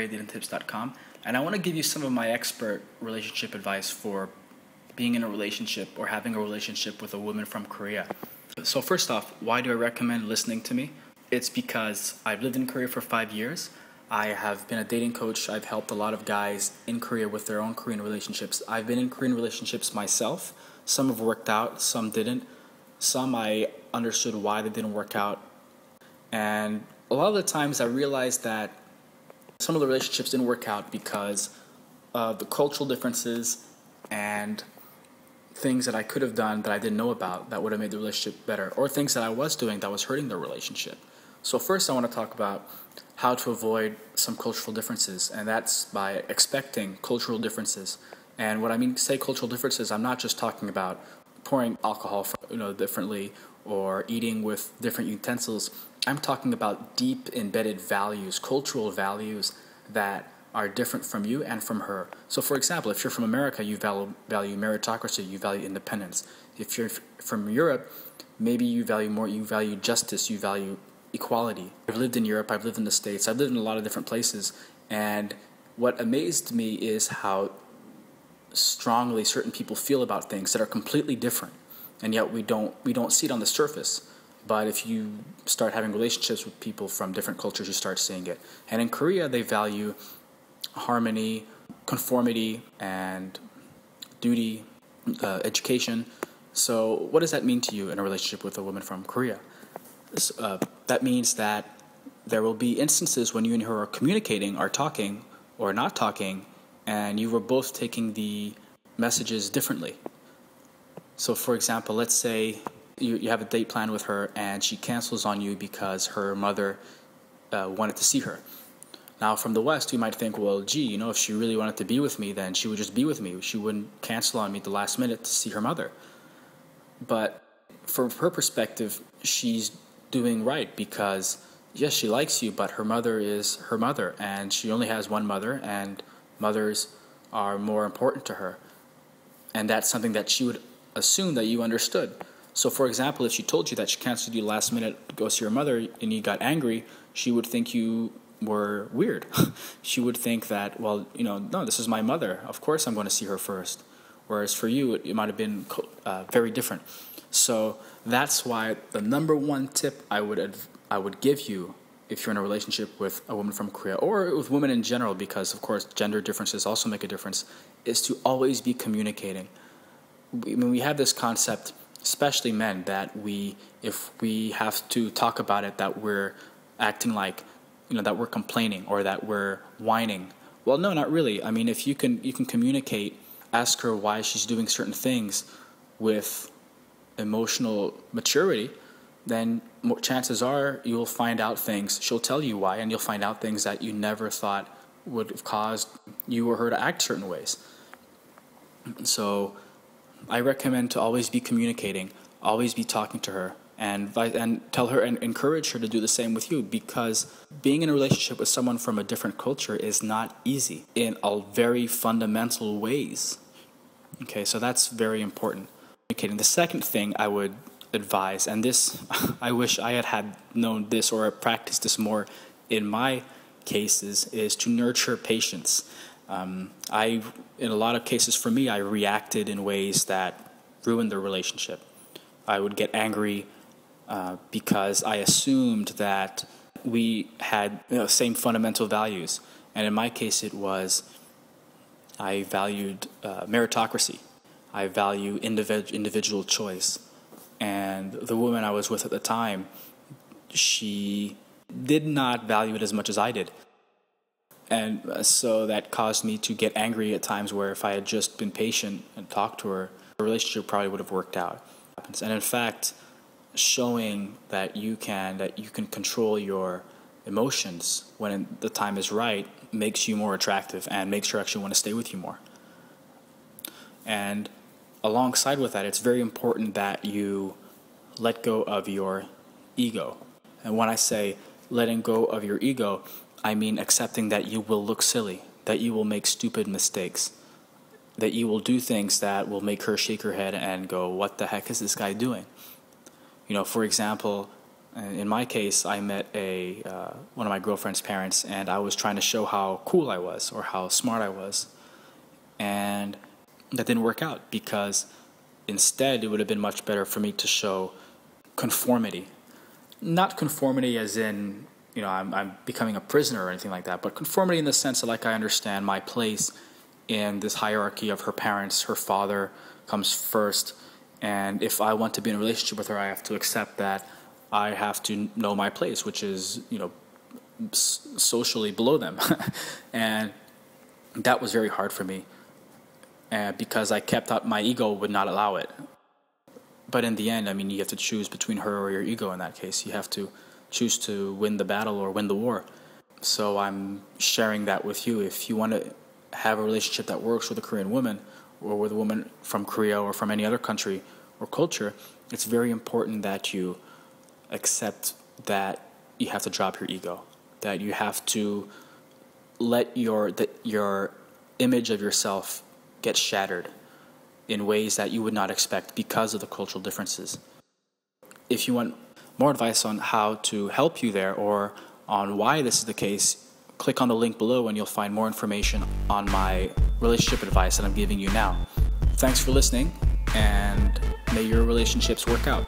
KoreaDatingTips.com, and I want to give you some of my expert relationship advice for being in a relationship or having a relationship with a woman from Korea. So first off, why do I recommend listening to me? It's because I've lived in Korea for 5 years. I have been a dating coach. I've helped a lot of guys in Korea with their own Korean relationships. I've been in Korean relationships myself. Some have worked out, some didn't. Some I understood why they didn't work out. And a lot of the times I realized that some of the relationships didn't work out because of the cultural differences and things that I could have done that I didn't know about that would have made the relationship better, or things that I was doing that was hurting the relationship. So first I want to talk about how to avoid some cultural differences, and that's by expecting cultural differences. And what I mean to say cultural differences, I'm not just talking about pouring alcohol differently or eating with different utensils. I'm talking about deep embedded values, cultural values that are different from you and from her. So for example, if you're from America, you value meritocracy, you value independence. If you're from Europe, maybe you value justice, you value equality. I've lived in Europe, I've lived in the States, I've lived in a lot of different places, and what amazed me is how strongly certain people feel about things that are completely different, and yet we don't see it on the surface. But if you start having relationships with people from different cultures, you start seeing it. And in Korea, they value harmony, conformity, and duty, education. So what does that mean to you in a relationship with a woman from Korea? That means that there will be instances when you and her are communicating, are talking, or not talking, and you were both taking the messages differently. So for example, let's say you have a date plan with her and she cancels on you because her mother wanted to see her. Now from the West, you might think, well, gee, if she really wanted to be with me, then she would just be with me. She wouldn't cancel on me at the last minute to see her mother. But from her perspective, she's doing right because, yes, she likes you, but her mother is her mother, and she only has one mother, and mothers are more important to her. And that's something that she would assume that you understood. So for example, if she told you that she canceled you last minute to go see her mother and you got angry, she would think you were weird. She would think that, well, no, this is my mother. Of course I'm going to see her first. Whereas for you, it might have been very different. So that's why the number one tip I would give you if you're in a relationship with a woman from Korea, or with women in general, because of course gender differences also make a difference, is to always be communicating. We have this concept, especially men, that if we have to talk about it, that we're acting like, that we're complaining or that we're whining. Well, no, not really. I mean, if you can communicate, ask her why she's doing certain things with emotional maturity, then chances are you'll find out things. She'll tell you why, and you'll find out things that you never thought would have caused you or her to act certain ways. So I recommend to always be communicating, always be talking to her, and tell her and encourage her to do the same with you, because being in a relationship with someone from a different culture is not easy in all very fundamental ways. Okay, so that's very important. The second thing I would advise, and this, I wish I had known this or practiced this more in my cases, is to nurture patience. In a lot of cases for me, I reacted in ways that ruined the relationship. I would get angry because I assumed that we had same fundamental values. And in my case, it was I valued meritocracy. I value individual choice. And the woman I was with at the time, she did not value it as much as I did. And so that caused me to get angry at times where if I had just been patient and talked to her, the relationship probably would have worked out. And in fact, showing that you can control your emotions when the time is right makes you more attractive and makes her actually want to stay with you more. And alongside with that, it's very important that you let go of your ego. And when I say letting go of your ego, I mean accepting that you will look silly, that you will make stupid mistakes, that you will do things that will make her shake her head and go, what the heck is this guy doing? For example, In my case, I met one of my girlfriend's parents, and I was trying to show how cool I was or how smart I was. And that didn't work out, because instead it would have been much better for me to show conformity. Not conformity as in, I'm becoming a prisoner or anything like that, but conformity in the sense that, like, I understand my place in this hierarchy of her parents. Her father comes first, and if I want to be in a relationship with her, I have to accept that I have to know my place, which is, socially below them. And that was very hard for me, because I kept out, my ego would not allow it. But in the end, you have to choose between her or your ego in that case. You have to choose to win the battle or win the war. So I'm sharing that with you. If you want to have a relationship that works with a Korean woman, or with a woman from Korea or from any other country or culture, it's very important that you accept that you have to drop your ego, that you have to let your image of yourself get shattered in ways that you would not expect because of the cultural differences. If you want more advice on how to help you there, or on why this is the case, click on the link below and you'll find more information on my relationship advice that I'm giving you now. Thanks for listening, and may your relationships work out.